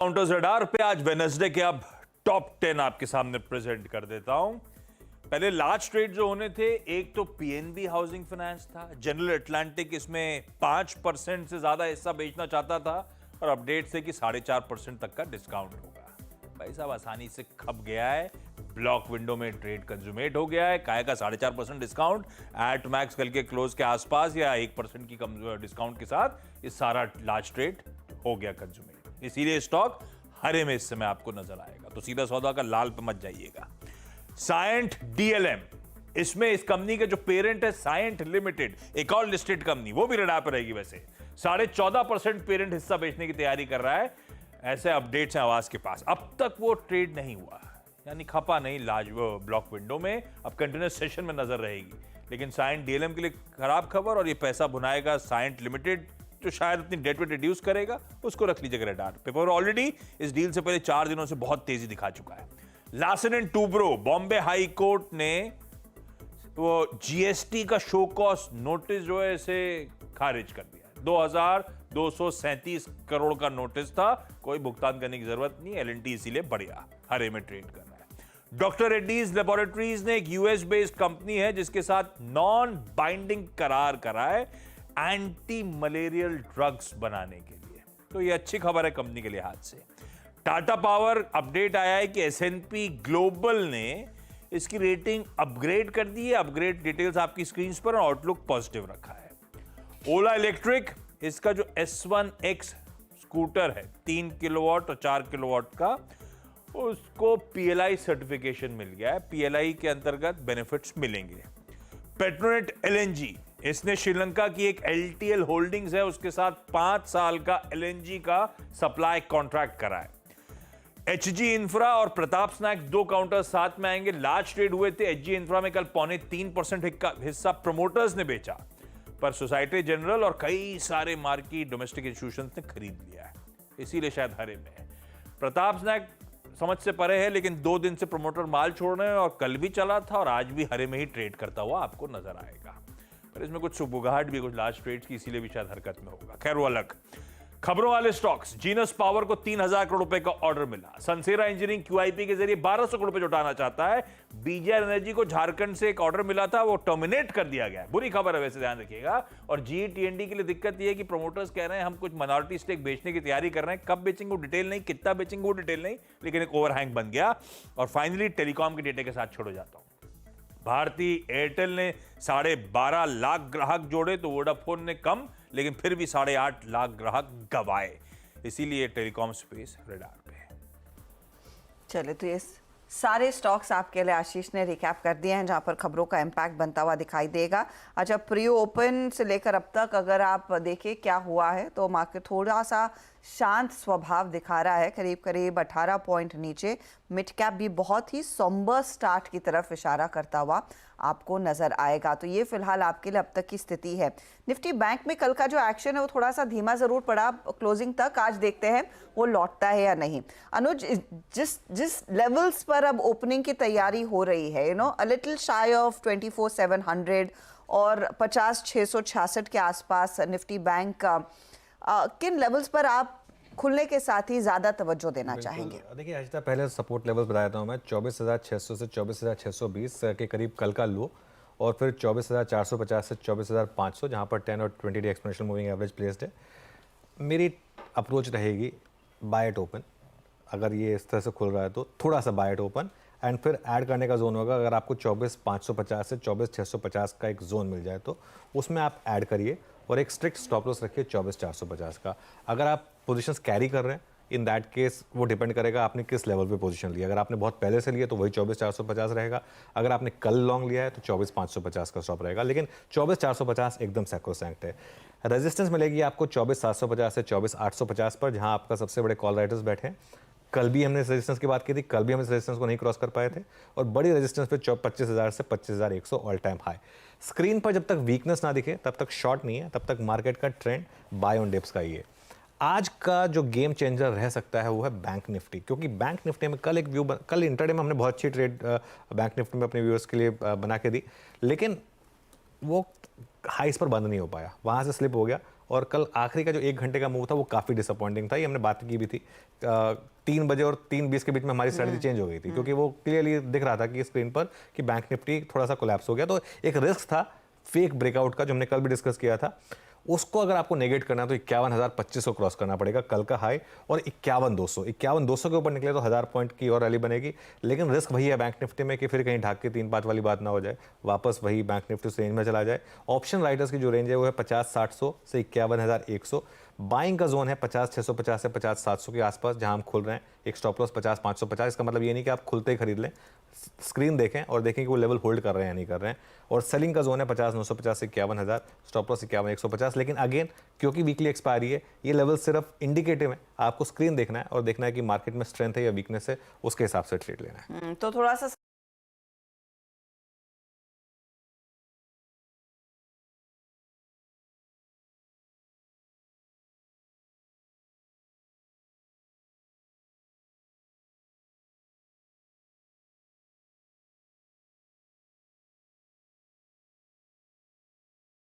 Counters radar पे आज Wednesday के अब टॉप 10 आपके सामने प्रेजेंट कर देता हूं। पहले लार्ज ट्रेड जो होने थे, एक तो पीएनबी हाउसिंग फाइनेंस था। जनरल अटलांटिक इसमें 5% से ज्यादा हिस्सा बेचना चाहता था और अपडेट से कि 4.5% तक का डिस्काउंट होगा। भाई साहब आसानी से खप गया है, ब्लॉक विंडो में ट्रेड कंज्यूमेट हो गया है। काय का 4.5% डिस्काउंट एट मैक्स कल के क्लोज के आसपास या 1% की डिस्काउंट के साथ ये सारा लार्ज ट्रेड हो गया कंज्यूमेट। इसीलिए स्टॉक हरे में इस समय आपको नजर आएगा, तो सीधा सौदा का लाल पे मत जाइएगा। साइंट डीएलएम, इसमें इस कंपनी के जो पेरेंट है साइंट लिमिटेड, एक और लिस्टेड कंपनी, वो भी रडार पर रहेगी। वैसे 14.5% पेरेंट हिस्सा बेचने की तैयारी कर रहा है, ऐसे अपडेट्स हैं आवाज के पास। अब तक वो ट्रेड नहीं हुआ, यानी खपा नहीं लार्ज ब्लॉक विंडो में, अब कंटिन्यूस सेशन में नजर रहेगी। लेकिन साइंट डीएलएम के लिए खराब खबर, और ये पैसा भुनाएगा साइंट लिमिटेड जो शायद अपनी डेट वेट रिड्यूस करेगा, उसको रख लीजिएगा रडार पे। पर ऑलरेडी इस डील से पहले 4 दिनों से बहुत तेजी दिखा चुका है। Larsen and Toubro, Bombay high court ने वो जीएसटी का शो कॉज नोटिस जो है इसे खारिज कर दिया। 2237 करोड़ का नोटिस था, कोई भुगतान करने की जरूरत नहीं। एलएनटी इसीलिए बढ़िया हरे में ट्रेड कर रहा है। डॉक्टर रेड्डीज लेबोरेटरीज ने एक यूएस बेस्ड कंपनी है जिसके साथ नॉन बाइंडिंग करार करा है एंटी मलेरियल ड्रग्स बनाने के लिए, तो ये अच्छी खबर है कंपनी के लिहाज से। टाटा पावर, अपडेट आया है कि एसएनपी ग्लोबल ने इसकी रेटिंग अपग्रेड कर दी है। अपग्रेड डिटेल्स आपकी स्क्रीन पर, आउटलुक पॉजिटिव रखा है। ओला इलेक्ट्रिक, इसका जो S1X स्कूटर है 3 किलोवाट और 4 किलोवाट का, उसको पीएलआई सर्टिफिकेशन मिल गया है। पीएलआई के अंतर्गत बेनिफिट्स मिलेंगे। पेट्रोनेट एलएनजी, इसने श्रीलंका की एक एलटीएल होल्डिंग्स है, उसके साथ 5 साल का एलएनजी का सप्लाई कॉन्ट्रैक्ट करा है। एचजी इंफ्रा और प्रताप स्नैक्स 2 काउंटर साथ में आएंगे। लार्ज ट्रेड हुए थे एचजी इंफ्रा में, कल 3.25% हिस्सा प्रमोटर्स ने बेचा, पर सोसाइटी जनरल और कई सारे मार्केट डोमेस्टिक इंस्टीट्यूशंस ने खरीद लिया है, इसीलिए शायद हरे में है। प्रताप स्नैक समझ से परे है, लेकिन 2 दिन से प्रमोटर माल छोड़ रहे हैं और कल भी चला था और आज भी हरे में ही ट्रेड करता हुआ आपको नजर आएगा। पर इसमें कुछ सुबुगाहट भी कुछ लार्ज ट्रेड्स की, इसीलिए भी शायद हरकत में होगा। खैर वो अलग। खबरों वाले स्टॉक्स, जीनस पावर को 3000 करोड़ रुपए का ऑर्डर मिला। सनसेरा इंजीनियरिंग क्यूआईपी के जरिए 1200 करोड़ रुपए जुटाना चाहता है। बीजीआर एनर्जी को झारखंड से एक ऑर्डर मिला था, वो टर्मिनेट कर दिया गया है। बुरी खबर है वैसे, ध्यान रखिएगा। और जीईटीएनडी के लिए दिक्कत यह है कि प्रमोटर्स कह रहे हैं हम कुछ माइनॉरिटी स्टेक बेचने की तैयारी कर रहे हैं, कब बेचेंगे वो डिटेल नहीं, कितना बेचेंगे वो डिटेल नहीं, लेकिन एक ओवरहैंग बन गया। और फाइनली टेलीकॉम के डेटे के साथ छोड़ जाता हूं। भारतीय एयरटेल ने 12.5 लाख ग्राहक जोड़े तो वोडाफोन ने कम, लेकिन फिर भी 8.5 लाख ग्राहक गंवाए, इसीलिए टेलीकॉम स्पेस रडार पे है। चले, तो ये सारे स्टॉक्स आपके लिए आशीष ने रिकैप कर दिए हैं जहां पर खबरों का इम्पैक्ट बनता हुआ दिखाई देगा। अच्छा, प्री ओपन से लेकर अब तक अगर आप देखें क्या हुआ है, तो मार्केट थोड़ा सा शांत स्वभाव दिखा रहा है, करीब करीब 18 पॉइंट नीचे। मिड कैप भी बहुत ही सोम्बर स्टार्ट की तरफ इशारा करता हुआ आपको नजर आएगा। तो ये फिलहाल आपके लिए अब तक की स्थिति है। निफ्टी बैंक में कल का जो एक्शन है वो थोड़ा सा धीमा जरूर पड़ा क्लोजिंग तक, आज देखते हैं वो लौटता है या नहीं। अनुज, जिस लेवल्स पर अब ओपनिंग की तैयारी हो रही है, अ लिटिल शाई ऑफ 24,700 और 50,666 के आसपास निफ्टी बैंक का, किन लेवल्स पर आप खुलने के साथ ही ज्यादा तवज्जो देना चाहेंगे? देखिए हर्षिता, पहले सपोर्ट लेवल्स बताया था मैं 24,600 से 24,620 के करीब कल का लो, और फिर 24,450 से 24,500 जहां पर 10 और 20 day exponential moving average placed है। मेरी अप्रोच रहेगी बाय इट ओपन, अगर ये इस तरह से खुल रहा है तो थोड़ा सा बाय इट ओपन, एंड फिर ऐड करने का जोन होगा। अगर आपको 24,550 से 24,650 का एक जोन मिल जाए तो उसमें आप ऐड करिए, और एक स्ट्रिक्ट स्टॉप लॉस रखिए 24,450 का। अगर आप पोजीशंस कैरी कर रहे हैं, इन दैट केस वो डिपेंड करेगा आपने किस लेवल पे पोजीशन लिया। अगर आपने बहुत पहले से लिया तो वही 24,450 रहेगा। अगर आपने कल लॉन्ग लिया है तो 24,550 का स्टॉप रहेगा, लेकिन 24,450 एकदम सैक्रोसैंक्ट है। रेजिस्टेंस मिलेगी आपको 24,750 से 24,850 पर, जहां आपका सबसे बड़े कॉल राइटर्स बैठे हैं। कल भी हमने रेजिस्टेंस की बात की थी, कल भी हम इस रेजिस्टेंस को नहीं क्रॉस कर पाए थे, और बड़ी रेजिस्टेंस पे 25,000 से 25,100 ऑल टाइम हाई। स्क्रीन पर जब तक वीकनेस ना दिखे तब तक शॉर्ट नहीं है, तब तक मार्केट का ट्रेंड बाय ऑन डिप्स का ही है। आज का जो गेम चेंजर रह सकता है वो है बैंक निफ्टी, क्योंकि बैंक निफ्टी में कल एक व्यू, कल इंटरडे में हमने बहुत अच्छी ट्रेड बैंक निफ्टी में अपने व्यूअर्स के लिए बना के दी, लेकिन वो हाइस पर बंद नहीं हो पाया, वहाँ से स्लिप हो गया और कल आखिरी का जो 1 घंटे का मूव था वो काफ़ी डिसअपॉइंटिंग था, ये हमने बात की भी थी। 3 बजे और 3:20 के बीच में हमारी स्ट्रेटजी चेंज हो गई थी, क्योंकि वो क्लियरली दिख रहा था कि स्क्रीन पर कि बैंक निफ्टी थोड़ा सा कोलैप्स हो गया। तो एक रिस्क था फेक ब्रेकआउट का, जो हमने कल भी डिस्कस किया था। उसको अगर आपको नेगेट करना है तो 51,025 को क्रॉस करना पड़ेगा कल का हाई, और 51,200 के ऊपर निकले तो 1000 पॉइंट की और रैली बनेगी। लेकिन रिस्क वही है बैंक निफ्टी में कि फिर कहीं ढाक के 3-5 वाली बात ना हो जाए, वापस वही बैंक निफ्टी उस रेंज में चला जाए। ऑप्शन राइटर्स की जो रेंज है वो है 50,700 से 51,100। बाइंग का जोन है 50,650 से 50,700 के आसपास, जहां हम खुल रहे हैं। एक स्टॉप लॉस 50,550। इसका मतलब ये नहीं कि आप खुलते ही खरीद लें, स्क्रीन देखें और देखें कि वो लेवल होल्ड कर रहे हैं या नहीं कर रहे हैं। और सेलिंग का जोन है 50,950 से 51,000, स्टॉप लॉस 51,150। लेकिन अगेन क्योंकि वीकली एक्सपायरी है, ये लेवल सिर्फ इंडिकेटिव है, आपको स्क्रीन देखना है और देखना है कि मार्केट में स्ट्रेंथ है या वीकनेस है, उसके हिसाब से ट्रेड लेना है। तो थोड़ा सा